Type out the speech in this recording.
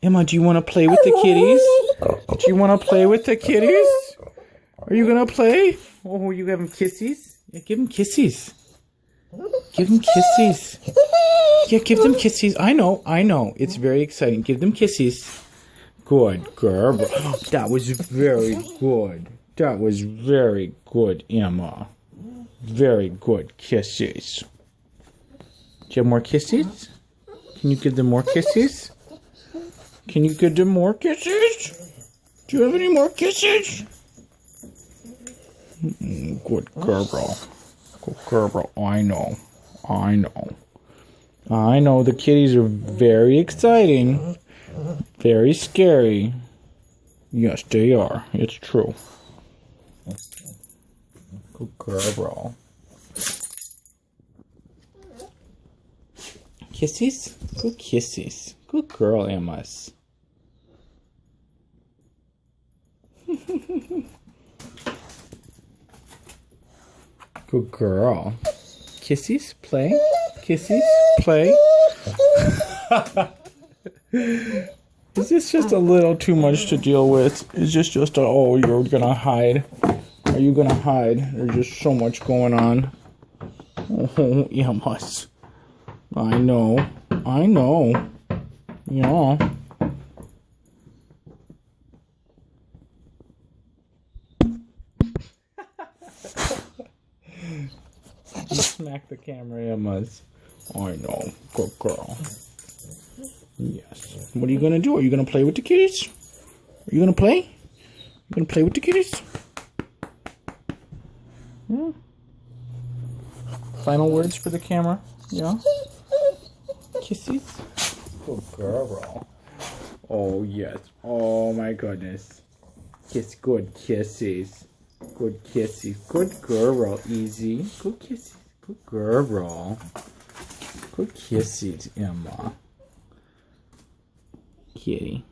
Emma, do you want to play with the kitties? Do you want to play with the kitties? Are you going to play? Oh, you give them kisses? Yeah, give them kisses. Give them kisses. Yeah, give them kisses. I know. It's very exciting. Give them kisses. Good girl. That was very good. That was very good, Emma. Very good kisses. Do you have more kisses? Can you give them more kisses? Can you give them more kisses? Do you have any more kisses? Good girl. Good girl. I know. The kitties are very exciting. Very scary. Yes, they are. It's true. Good girl. Kisses? Good kisses. Good girl, Emma. Good girl. Kisses? Play? Kisses? Play? Is this just a little too much to deal with? Is this just a, oh, you're gonna hide? Are you gonna hide? There's just so much going on. Oh, Emma. I know. Yeah. Smack the camera, Emma. I know. Good girl. Yes. What are you going to do? Are you going to play with the kitties? Are you going to play? You going to play with the kitties? Yeah. Final words for the camera? Yeah. Kisses? Good girl. Oh, yes. Oh, my goodness. Good kisses. Good kisses. Good girl. Easy. Good kisses. Good girl. Good kisses, Emma. Kitty.